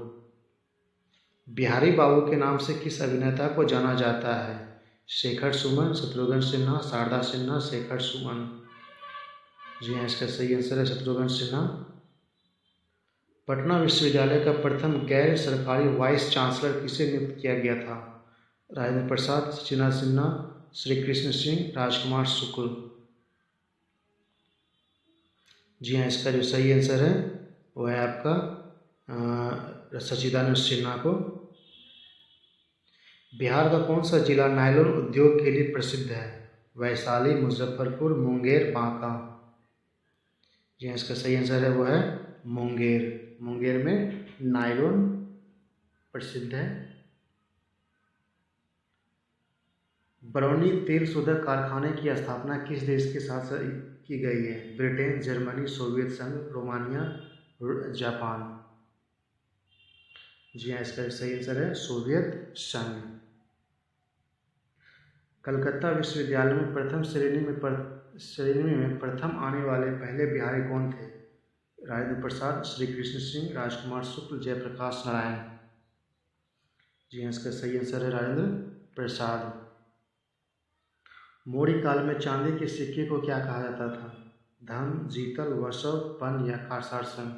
बिहारी बाबू के नाम से किस अभिनेता को जाना जाता है? शेखर सुमन, शत्रुघ्न सिन्हा, शारदा सिन्हा, शेखर सुमन। जी हाँ, इसका सही आंसर है शत्रुघ्न सिन्हा। पटना विश्वविद्यालय का प्रथम गैर सरकारी वाइस चांसलर किसे नियुक्त किया गया था? राजेंद्र प्रसाद, सचिना सिन्हा, श्री कृष्ण सिंह, राजकुमार शुक्ल। जी हाँ, इसका जो सही आंसर है वो है आपका सचिदानंद सिन्हा को। बिहार का कौन सा जिला नायलॉन उद्योग के लिए प्रसिद्ध है? वैशाली, मुजफ्फरपुर, मुंगेर, बांका। जी हाँ, इसका सही आंसर है वो है मुंगेर। मुंगेर में नायलॉन प्रसिद्ध है। बरौनी तेल शोधक कारखाने की स्थापना किस देश के साथ की गई है? ब्रिटेन, जर्मनी, सोवियत संघ, रोमानिया, जापान। जी हाँ, इसका सही आंसर है सोवियत संघ। कलकत्ता विश्वविद्यालय में प्रथम श्रेणी में प्रथम आने वाले पहले बिहारी कौन थे? राजेंद्र प्रसाद, श्री कृष्ण सिंह, राजकुमार शुक्ल, जयप्रकाश नारायण। जी हाँ, इसका सही आंसर है राजेंद्र प्रसाद। मौर्य काल में चांदी के सिक्के को क्या कहा जाता था? धन, जीतल, वसव, पन या कारसारसन।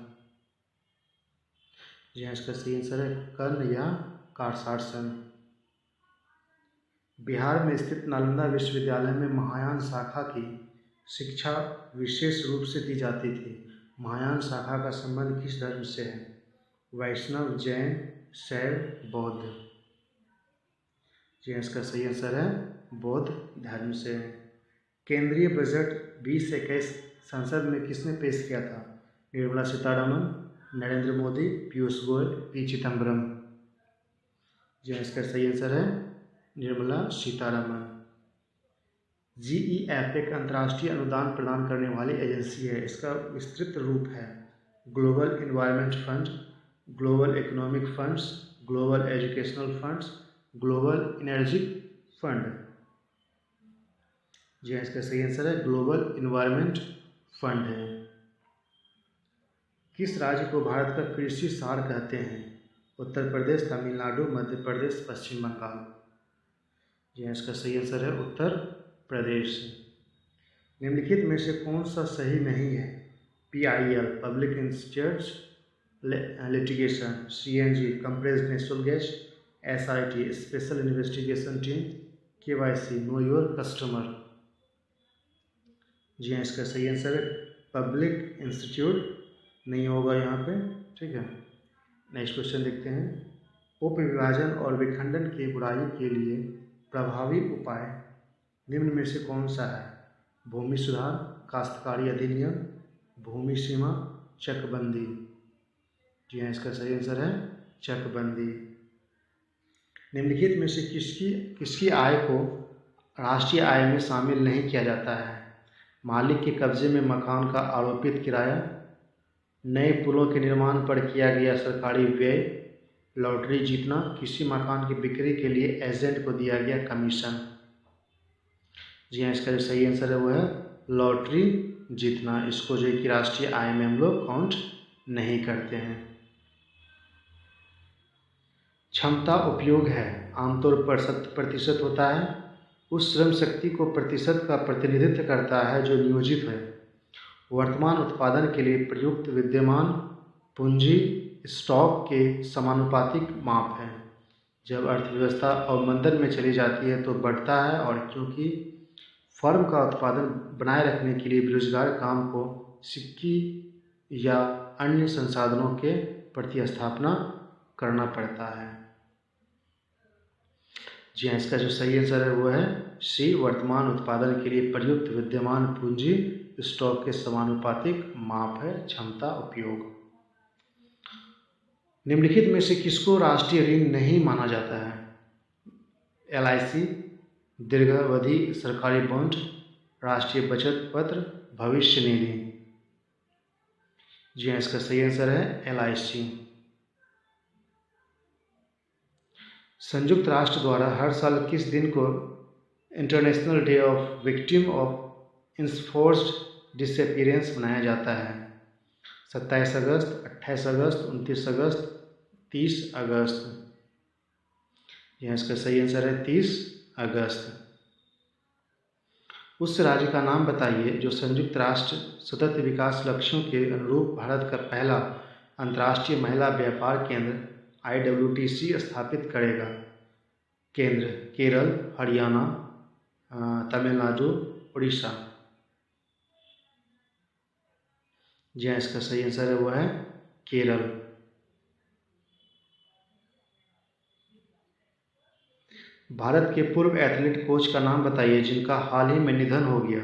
जी हाँ, इसका सही आंसर है कर्ण या कारसारसन। बिहार में स्थित नालंदा विश्वविद्यालय में महायान शाखा की शिक्षा विशेष रूप से दी जाती थी। महायान शाखा का संबंध किस धर्म से है? वैष्णव, जैन, शैव, बौद्ध। जी हाँ, इसका सही आंसर है बौद्ध धर्म से। केंद्रीय बजट 2021 संसद में किसने पेश किया था? निर्मला सीतारमण, नरेंद्र मोदी, पीयूष गोयल, पी चिदम्बरम। जी हाँ, इसका सही आंसर है निर्मला सीतारमण। GEF एक अंतर्राष्ट्रीय अनुदान प्रदान करने वाली एजेंसी है। इसका विस्तृत रूप है global environment fund, global economic funds, global educational funds, global energy fund. जी हाँ, इसका सही आंसर है ग्लोबल इन्वायरमेंट फंड है। किस राज्य को भारत का कृषि सार कहते हैं? उत्तर प्रदेश, तमिलनाडु, मध्य प्रदेश, पश्चिम बंगाल। जी हाँ, इसका सही आंसर है उत्तर प्रदेश। निम्नलिखित में से कौन सा सही नहीं है? PIL public institute litigation, CNG compressed natural gas, SIT special investigation team, KYC know your customer. जी हाँ, इसका सही आंसर है पब्लिक इंस्टीट्यूट नहीं होगा यहाँ पे। ठीक है, नेक्स्ट क्वेश्चन देखते हैं। उपविभाजन और विखंडन की बुराई के लिए प्रभावी उपाय निम्न में से कौन सा है? भूमि सुधार, काश्तकारी अधिनियम, भूमि सीमा, चकबंदी। जी हाँ, इसका सही आंसर है चकबंदी। निम्नलिखित में से किसकी आय को राष्ट्रीय आय में शामिल नहीं किया जाता है? मालिक के कब्जे में मकान का आरोपित किराया, नए पुलों के निर्माण पर किया गया सरकारी व्यय, लॉटरी जीतना, किसी मकान की बिक्री के लिए एजेंट को दिया गया कमीशन। जी हाँ, इसका जो सही आंसर है वो है लॉटरी जीतना। इसको जो कि राष्ट्रीय आय में हम लोग काउंट नहीं करते हैं। क्षमता उपयोग है आमतौर पर 70% होता है। उस श्रम शक्ति को प्रतिशत का प्रतिनिधित्व करता है जो नियोजित है। वर्तमान उत्पादन के लिए प्रयुक्त विद्यमान पूंजी स्टॉक के समानुपातिक माप है। जब अर्थव्यवस्था अवमंदन में चली जाती है तो बढ़ता है, और क्योंकि फर्म का उत्पादन बनाए रखने के लिए बेरोजगार काम को सिक्की या अन्य संसाधनों के प्रतिस्थापना करना पड़ता है। जी हाँ, इसका जो सही आंसर है वो है सी, वर्तमान उत्पादन के लिए प्रयुक्त विद्यमान पूंजी स्टॉक के समानुपातिक माप है क्षमता उपयोग। निम्नलिखित में से किसको राष्ट्रीय ऋण नहीं माना जाता है? LIC, दीर्घावधि सरकारी बॉन्ड, राष्ट्रीय बचत पत्र, भविष्य निधि। जी हाँ, इसका सही आंसर है LIC। संयुक्त राष्ट्र द्वारा हर साल किस दिन को international day of victim of enforced disappearance मनाया जाता है? 27 अगस्त, 28 अगस्त, 29 अगस्त, 30 अगस्त। यहाँ इसका सही आंसर है 30 अगस्त। उस राज्य का नाम बताइए जो संयुक्त राष्ट्र सतत विकास लक्ष्यों के अनुरूप भारत का पहला अंतर्राष्ट्रीय महिला व्यापार केंद्र IWTC स्थापित करेगा। केंद्र केरल, हरियाणा, तमिलनाडु, उड़ीसा। जी हाँ, इसका सही आंसर है वो है केरल। भारत के पूर्व एथलीट कोच का नाम बताइए जिनका हाल ही में निधन हो गया,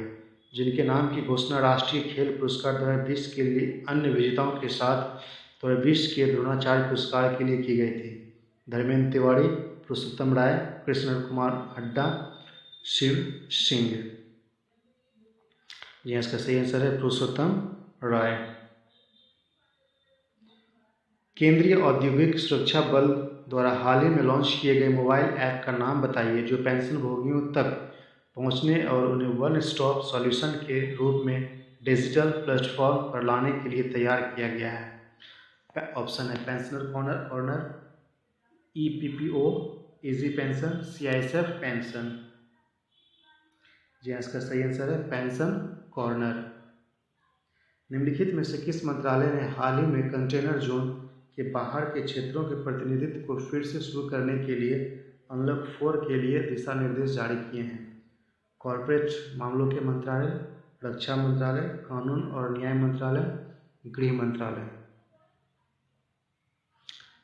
जिनके नाम की घोषणा राष्ट्रीय खेल पुरस्कार 2020 के लिए अन्य विजेताओं के साथ 2020 के द्रोणाचार्य पुरस्कार के लिए की गई थी। धर्मेंद्र तिवारी, पुरुषोत्तम राय, कृष्ण कुमार हड्डा, शिव सिंह। यह इसका सही आंसर है पुरुषोत्तम राय। केंद्रीय औद्योगिक सुरक्षा बल द्वारा हाल ही में लॉन्च किए गए मोबाइल ऐप का नाम बताइए जो पेंशनभोगियों तक पहुंचने और उन्हें वन स्टॉप सॉल्यूशन के रूप में डिजिटल प्लेटफॉर्म पर लाने के लिए तैयार किया गया है। ऑप्शन है pensioner corner, EPPO, easy pension, CISF pension. जी हाँ, इसका सही आंसर है पेंशन कॉर्नर। निम्नलिखित में से किस मंत्रालय ने हाल ही में कंटेनर जोन के बाहर के क्षेत्रों के प्रतिनिधित्व को फिर से शुरू करने के लिए अनलॉक 4 के लिए दिशा निर्देश जारी किए हैं? कॉर्पोरेट मामलों के मंत्रालय, रक्षा मंत्रालय, कानून और न्याय मंत्रालय, गृह मंत्रालय।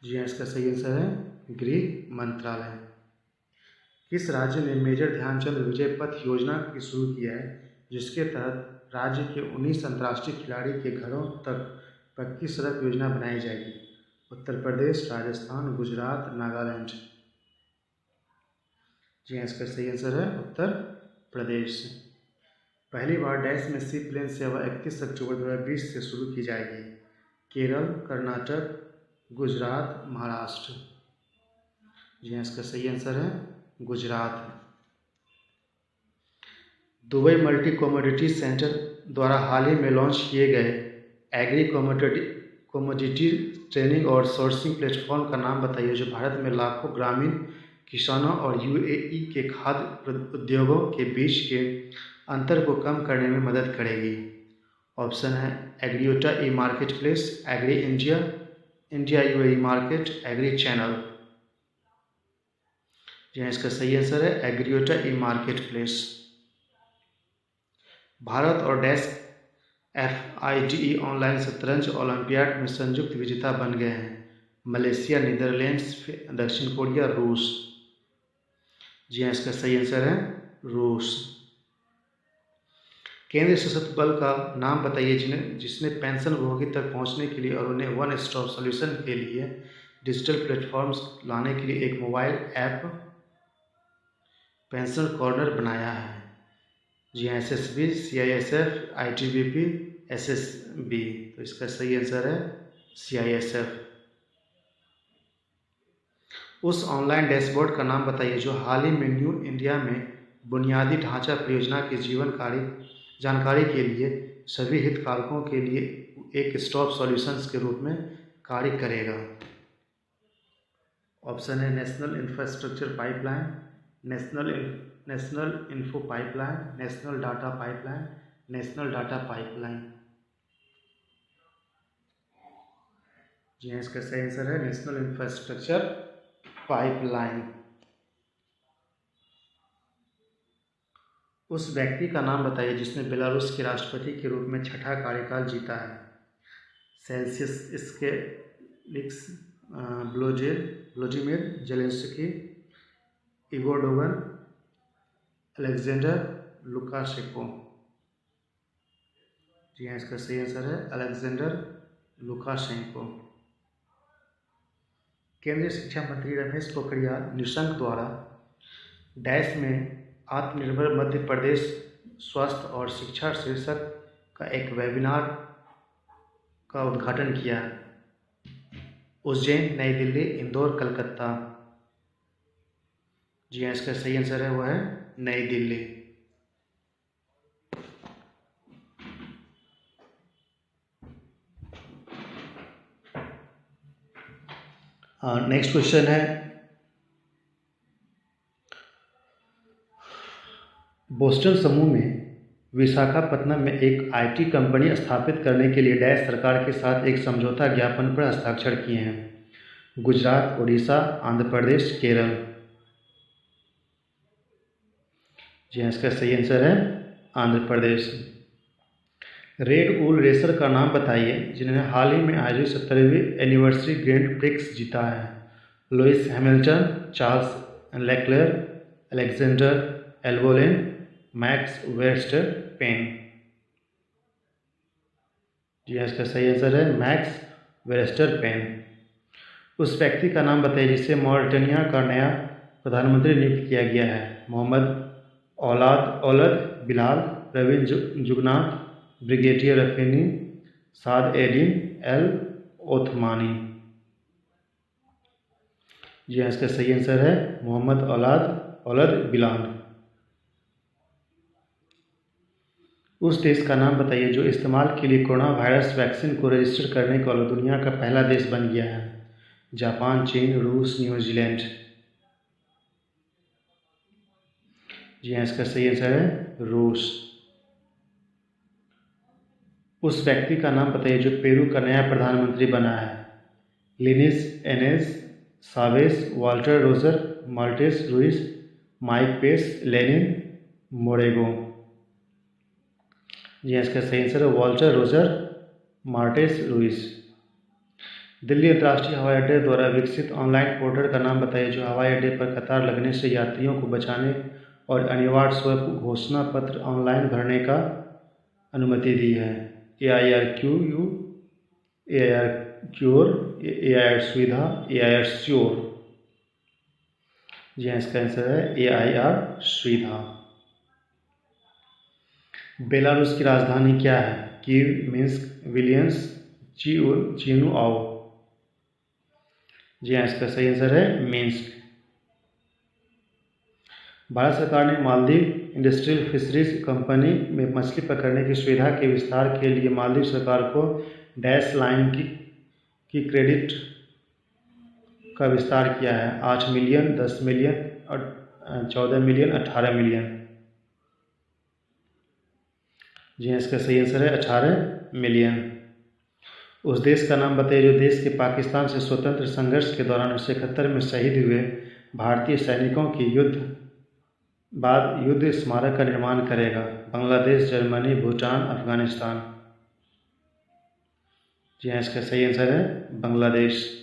जी हाँ, इसका सही आंसर है गृह मंत्रालय। किस राज्य ने मेजर ध्यानचंद विजय पथ योजना की शुरू किया है जिसके तहत राज्य के 19 अंतर्राष्ट्रीय खिलाड़ी के घरों तक पक्की सड़क योजना बनाई जाएगी? उत्तर प्रदेश, राजस्थान, गुजरात, नागालैंड। जी हाँ, इसका सही आंसर है उत्तर प्रदेश। पहली बार डैश में सी प्लेन सेवा 31 अक्टूबर 2020 से शुरू की जाएगी? केरल, कर्नाटक, गुजरात, महाराष्ट्र। जी हाँ, इसका सही आंसर है Gujarat. Dubai multi commodity centre द्वारा हाल ही में लॉन्च किए गए एग्री कमोडिटी ट्रेनिंग और सोर्सिंग प्लेटफॉर्म का नाम बताइए जो भारत में लाखों ग्रामीण किसानों और यूएई के खाद्य उद्योगों के बीच के अंतर को कम करने में मदद करेगी। ऑप्शन है Agriota e marketplace, agri India, India UAE market, agri channel. जी हाँ, इसका सही आंसर है Agriota e marketplace. Bharat और डैश FIDE ऑनलाइन शतरंज ओलंपियाड में संयुक्त विजेता बन गए हैं। मलेशिया, नीदरलैंड्स, दक्षिण कोरिया, रूस। जी हाँ, इसका सही आंसर है रूस। केंद्रीय सशस्त्र बल का नाम बताइए जिसने पेंशनभोगी तक पहुंचने के लिए और उन्हें वन स्टॉप सॉल्यूशन के लिए डिजिटल प्लेटफॉर्म्स लाने के लिए एक मोबाइल ऐप पेंशन कॉर्नर बनाया है। जी हाँ, SSB, CISF, ITBP, SSB। तो इसका सही आंसर है CISF। उस ऑनलाइन डैशबोर्ड का नाम बताइए जो हाल ही में न्यू इंडिया में बुनियादी ढांचा परियोजना की जानकारी के लिए सभी हितधारकों के लिए एक स्टॉप सॉल्यूशंस के रूप में कार्य करेगा। ऑप्शन है national infrastructure pipeline, national info pipeline, national data pipeline, national data pipeline. जी हाँ, इसका सही आंसर है नेशनल इंफ्रास्ट्रक्चर पाइपलाइन। उस व्यक्ति का नाम बताइए जिसने बेलारूस के राष्ट्रपति के रूप में छठा कार्यकाल जीता है। सेल्सियस, स्केलिक्स, Vladimir Zelensky, Igor Dogan, Alexander Lukashenko. जी हाँ, इसका सही आंसर है अलेक्जेंडर लुकाशेंको। केंद्रीय शिक्षा मंत्री रमेश पोखरियाल निशंक द्वारा डैश में आत्मनिर्भर मध्य प्रदेश स्वास्थ्य और शिक्षा शीर्षक का एक वेबिनार का उद्घाटन किया। उज्जैन, नई दिल्ली, इंदौर, कलकत्ता। जी हाँ, इसका सही आंसर है वो है नई दिल्ली। नेक्स्ट क्वेश्चन है बोस्टन समूह में विशाखापत्तनम में एक IT कंपनी स्थापित करने के लिए डैश सरकार के साथ एक समझौता ज्ञापन पर हस्ताक्षर किए हैं। गुजरात, उड़ीसा, आंध्र प्रदेश, केरल। जी हाँ, इसका सही आंसर है आंध्र प्रदेश। रेड वूल रेसर का नाम बताइए जिन्होंने हाल ही में आयोजित 70वीं एनिवर्सरी ग्रैंड प्रिक्स जीता है। Lewis Hamilton, Charles Leclerc, Alexander Albon, Max Verstappen. जी हाँ, इसका सही आंसर है मैक्स वर्स्टपेन। उस व्यक्ति का नाम बताइए जिसे मॉरिटानिया का नया प्रधानमंत्री नियुक्त किया गया है। मोहम्मद औलद बिलाल, प्रवीण जुगनाथ, ब्रिगेडियर रफीनी, साद एडीन एल ओथमानी। जी हाँ, इसका सही आंसर है मोहम्मद औलद बिलाल। उस देश का नाम बताइए जो इस्तेमाल के लिए कोरोना वायरस वैक्सीन को रजिस्टर करने वाला दुनिया का पहला देश बन गया है। जापान, चीन, रूस, न्यूजीलैंड। जी हाँ, इसका सही आंसर है रूस। उस व्यक्ति का नाम बताइए जो पेरू का नया प्रधानमंत्री बना है। Linis Enes Saves, Walter Roger Martes Ruiz, Mike Pence, Lenin Moreno. जी हाँ, इसका सही आंसर है Walter Roger Martes Ruiz. Delhi अंतर्राष्ट्रीय हवाई अड्डे द्वारा विकसित ऑनलाइन पोर्टल का नाम बताइए जो हवाई अड्डे पर कतार लगने से यात्रियों को बचाने और अनिवार्य स्व घोषणा पत्र ऑनलाइन भरने का अनुमति दी है। AIRQU, AIR क्योर, AIR सुविधा, AIR श्योर। जी हाँ, इसका आंसर है AIR सुविधा। बेलारूस की राजधानी क्या है? कीव, मिन्स्क, विलियम्स, चिनुआओ। जी हाँ, इसका सही आंसर है मिन्स्क। भारत सरकार ने मालदीव इंडस्ट्रियल फिशरीज कंपनी में मछली पकड़ने की सुविधा के विस्तार के लिए मालदीव सरकार को डैश लाइन की कि क्रेडिट का विस्तार किया है? 8 मिलियन, 10 मिलियन और 14 मिलियन, 18 मिलियन। जी हाँ, इसका सही आंसर है 18 मिलियन। उस देश का नाम बताइए जो देश के पाकिस्तान से स्वतंत्र संघर्ष के दौरान 1971 में शहीद हुए भारतीय सैनिकों की युद्ध स्मारक का निर्माण करेगा? बांग्लादेश, जर्मनी, भूटान, अफगानिस्तान। जी हाँ, इसका सही आंसर है बांग्लादेश।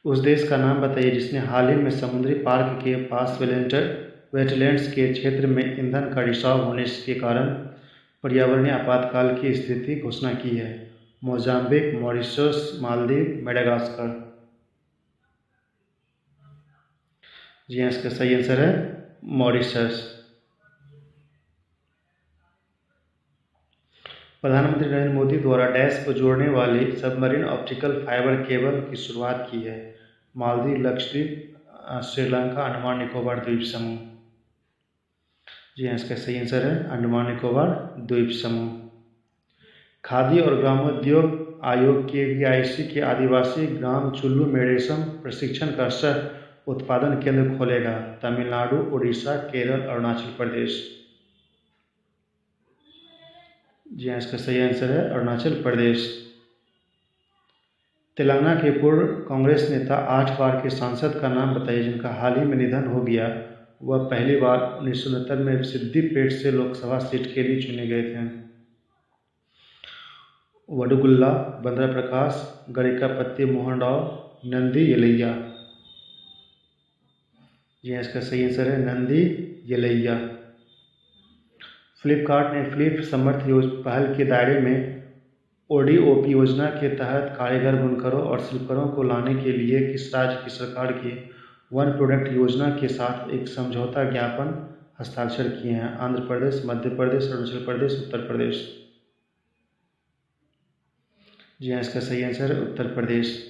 उस देश का नाम बताइए जिसने हाल ही में समुद्री पार्क के पास वेटलैंड्स के क्षेत्र में ईंधन का रिसाव होने के कारण पर्यावरणीय आपातकाल की स्थिति घोषणा की है? Mozambique, Mauritius, Maldives, Madagascar. जी हाँ, इसका सही आंसर है मॉरिशस। प्रधानमंत्री नरेंद्र मोदी द्वारा डैश को जोड़ने वाली सबमरीन ऑप्टिकल फाइबर केबल की शुरुआत की है? मालदीव, लक्षद्वीप, श्रीलंका, अंडमान निकोबार द्वीप समूह। जी हाँ, इसका सही आंसर है अंडमान निकोबार द्वीप समूह। खादी और ग्रामोद्योग आयोग KVIC के आदिवासी ग्राम चुल्लू में रेशम प्रशिक्षण का सह उत्पादन केंद्र खोलेगा? तमिलनाडु, उड़ीसा, केरल, अरुणाचल प्रदेश। जी हाँ, इसका सही आंसर है अरुणाचल प्रदेश। तेलंगाना के पूर्व कांग्रेस नेता 8 बार के सांसद का नाम बताइए जिनका हाल ही में निधन हो गया। वह पहली बार 1969 में सिद्दीपेट से लोकसभा सीट के लिए चुने गए थे? वडुगुल्ला, बंद्रा प्रकाश, गरिकापत्ती मोहन राव, नंदी येलैया। जी हाँ, इसका सही आंसर है नंदी येलैया। फ्लिपकार्ट ने फ्लिप समर्थ पहल के दायरे में ODOP योजना के तहत कारीगर, बुनकरों और शिल्पकारों को लाने के लिए किस राज्य की सरकार की वन प्रोडक्ट योजना के साथ एक समझौता ज्ञापन हस्ताक्षर किए हैं? आंध्र प्रदेश, मध्य प्रदेश, अरुणाचल प्रदेश, उत्तर प्रदेश। जी हाँ, इसका सही आंसर है उत्तर प्रदेश।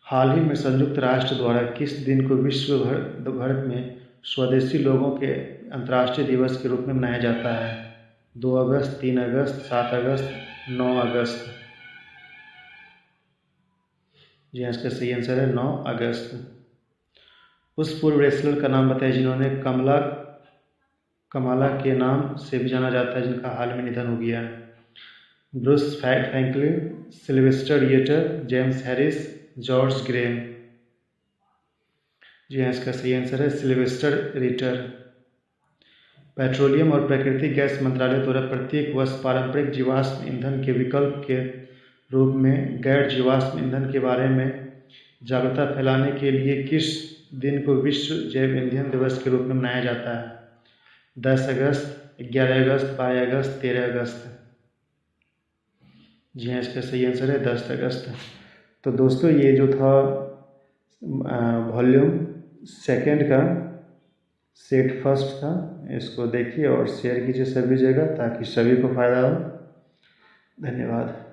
हाल ही में संयुक्त राष्ट्र द्वारा किस दिन को विश्व भर में स्वदेशी लोगों के अंतर्राष्ट्रीय दिवस के रूप में मनाया जाता है? 2 अगस्त, 3 अगस्त, 7 अगस्त, 9 अगस्त। जी हाँ, इसका सही आंसर है 9 अगस्त। उस पूर्व रेसलर का नाम बताइए जिन्होंने कमाला के नाम से भी जाना जाता है जिनका हाल में निधन हो गया? Bruce Franklin, Sylvester Yeter, James Harris, George Graeme. जी हाँ, इसका सही आंसर है सिल्वेस्टर रिटर। पेट्रोलियम और प्राकृतिक गैस मंत्रालय द्वारा प्रत्येक वर्ष पारंपरिक जीवाश्म ईंधन के विकल्प के रूप में गैर जीवाश्म ईंधन के बारे में जागरूकता फैलाने के लिए किस दिन को विश्व जैव ईंधन दिवस के रूप में मनाया जाता है? 10 अगस्त, 11 अगस्त, 22 अगस्त, 13 अगस्त। जी हाँ, इसका सही आंसर है 10 अगस्त। तो दोस्तों ये जो था वॉल्यूम सेकंड का सेट फर्स्ट था, इसको देखिए और शेयर कीजिए सभी जगह ताकि सभी को फ़ायदा हो। धन्यवाद।